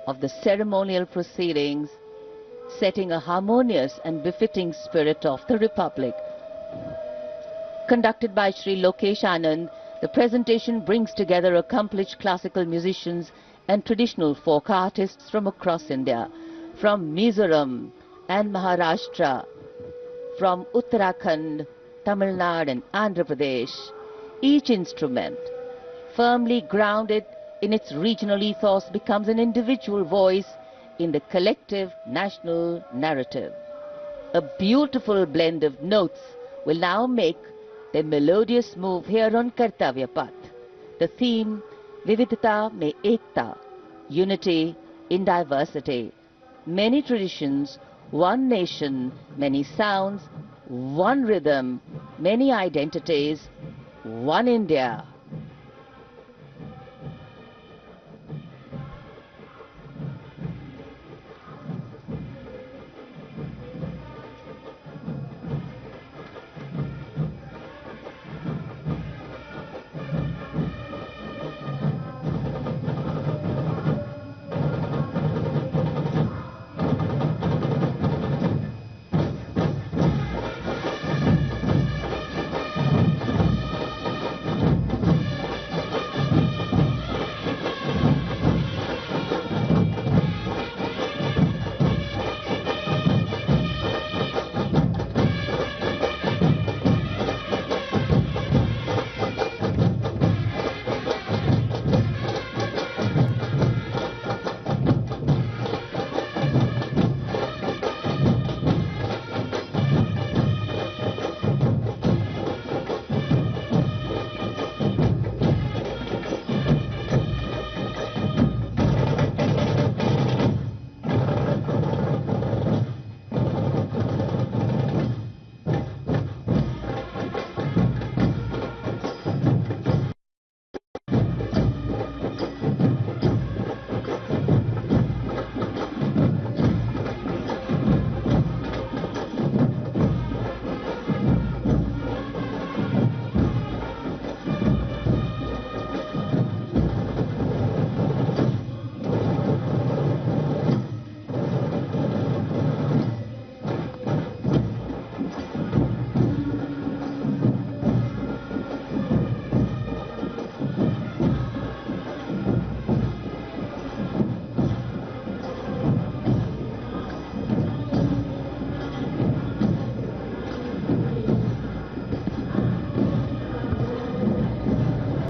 of the ceremonial proceedings, setting a harmonious and befitting spirit of the Republic. Conducted by Sri Lokesh Anand, the presentation brings together accomplished classical musicians and traditional folk artists from across India, from Mizoram and Maharashtra, from Uttarakhand, Tamil Nadu and Andhra Pradesh. Each instrument, firmly grounded in its regional ethos, becomes an individual voice in the collective national narrative. A beautiful blend of notes will now make the melodious move here on Kartavya Path. The theme, Vividhata Mein Ekta, unity in diversity. Many traditions, one nation, many sounds, one rhythm, many identities, one India.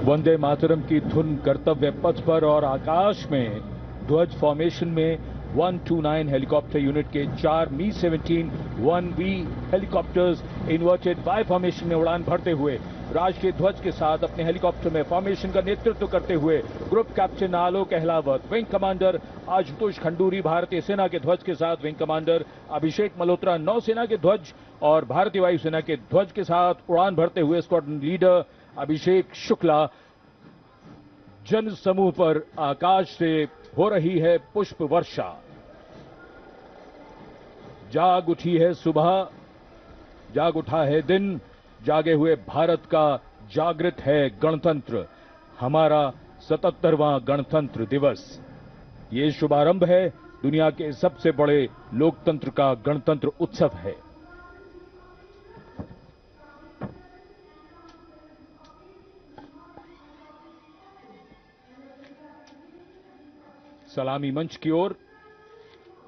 Vande Mataram की धुन कर्तव्य पथ पर और आकाश में ध्वज formation में 129 helicopter unit के 4 मी-17 1V helicopters inverted Y formation में उड़ान भरते हुए राष्ट्रीय ध्वज के साथ अपने हेलीकॉप्टर में फॉर्मेशन का नेतृत्व करते हुए ग्रुप कैप्टन आलोक अहलावत, विंग कमांडर आशुतोष खंडूरी भारतीय सेना के ध्वज के साथ, विंग कमांडर अभिषेक मल्होत्रा नौसेना के ध्वज और भारतीय वायुसेना के ध्वज के साथ उड़ान भरते हुए स्क्वाड्रन लीडर अभिषेक शुक्ला। जन समूह पर आकाश से हो रही है पुष्प वर्षा। जाग उठी है सुबह, जाग उठा है दिन, जागे हुए भारत का जागृत है गणतंत्र, हमारा 77वां गणतंत्र दिवस। ये शुभारंभ है दुनिया के सबसे बड़े लोकतंत्र का गणतंत्र उत्सव है। सलामी मंच की ओर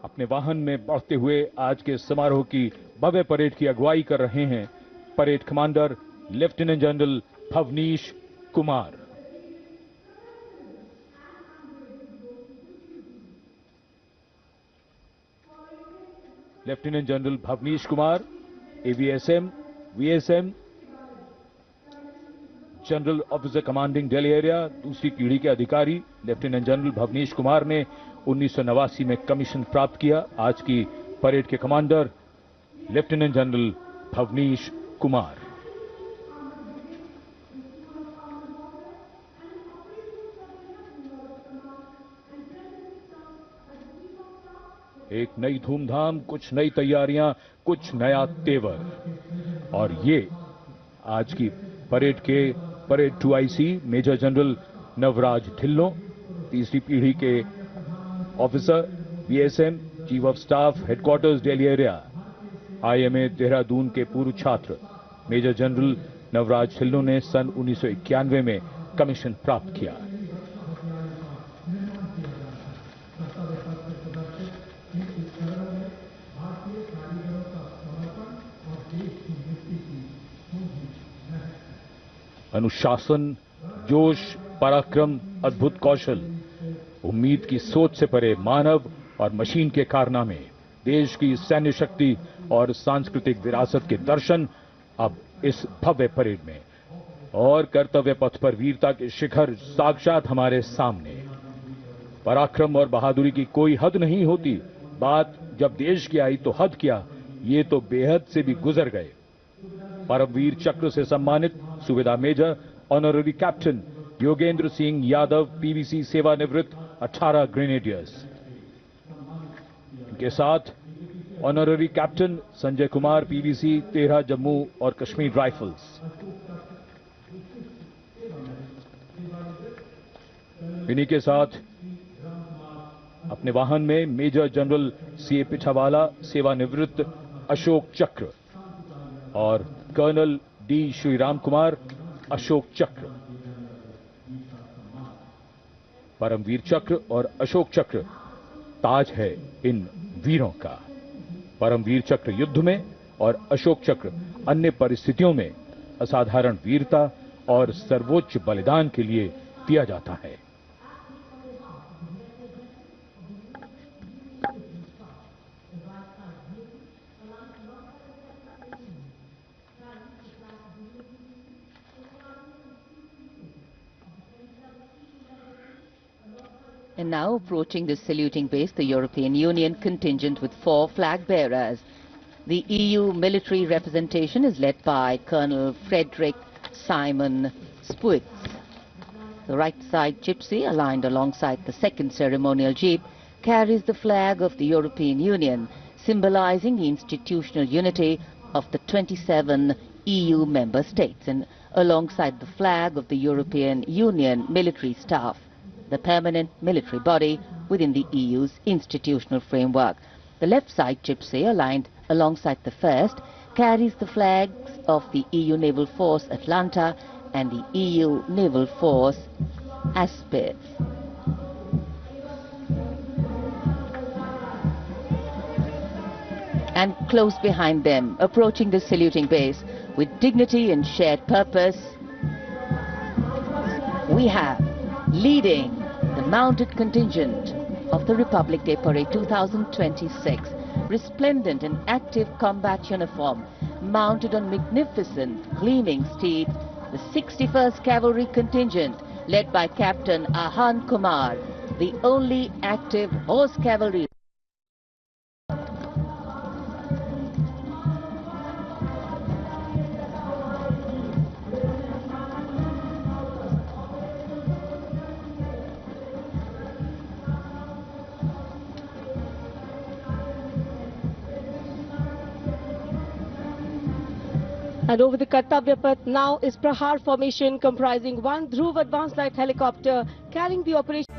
अपने वाहन में बढ़ते हुए आज के समारोह की भव्य परेड की अगुवाई कर रहे हैं parade commander lieutenant general Bhavnish Kumar. Lieutenant general Bhavnish Kumar AVSM, VSM, general officer commanding Delhi area, दूसरी पीढ़ी के अधिकारी। लेफ्टिनेंट जनरल भवनीश कुमार ने 1989 में कमीशन प्राप्त किया। आज की परेड के commander lieutenant general Bhavnish Kumar. एक नई धूमधाम, कुछ नई तैयारियां, कुछ नया तेवर। और ये आज की परेड के parade 2IC major general Navraj Dhillon, तीसरी पीढ़ी के officer, BSM, chief of staff, headquarters Delhi area, IMA Dehradun के पूर्व छात्र मेजर जनरल नवराज हिल्लो ने सन 1991 में कमीशन प्राप्त किया। अनुशासन, जोश, पराक्रम, अद्भुत कौशल, उम्मीद की सोच से परे मानव और मशीन के कारनामे, देश की सैन्य शक्ति और सांस्कृतिक विरासत के दर्शन अब इस भव्य परेड में, और कर्तव्य पथ पर वीरता के शिखर साक्षात हमारे सामने। पराक्रम और बहादुरी की कोई हद नहीं होती। बात जब देश की आई तो हद क्या, ये तो बेहद से भी गुजर गए। परमवीर चक्र से सम्मानित सूबेदार major honorary captain Yogendra Singh Yadav, PVC सेवानिवृत्त, 18 ग्रेनेडियर्स। इनके साथ honorary captain Sanjay Kumar, PVC, 13 Jammu और कश्मीर राइफल्स। इन्हीं के साथ अपने वाहन में मेजर जनरल CA पिछावाला, सेवानिवृत्त, अशोक चक्र, और कर्नल D श्रीराम कुमार, अशोक चक्र। परमवीर चक्र और अशोक चक्र ताज है इन वीरों का। परमवीर चक्र युद्ध में और अशोक चक्र अन्य परिस्थितियों में असाधारण वीरता और सर्वोच्च बलिदान के लिए दिया जाता है। And now approaching the saluting base, the European Union contingent with 4 flag bearers. The EU military representation is led by Colonel Frederick Simon Spuitz. The right side gypsy, aligned alongside the second ceremonial jeep, carries the flag of the European Union, symbolizing the institutional unity of the 27 EU member states, and alongside the flag of the European Union military staff, the permanent military body within the EU's institutional framework. The left side gypsy, aligned alongside the first, carries the flags of the EU Naval Force Atlanta and the EU Naval Force Aspis. And close behind them, approaching the saluting base with dignity and shared purpose, we have, leading the mounted contingent of the Republic Day Parade 2026, resplendent in active combat uniform, mounted on magnificent gleaming steeds, the 61st Cavalry Contingent, led by Captain Ahan Kumar, the only active horse cavalry. And over the Kartavya Path now is Prahar formation comprising 1 Dhruv advanced light helicopter carrying the operation.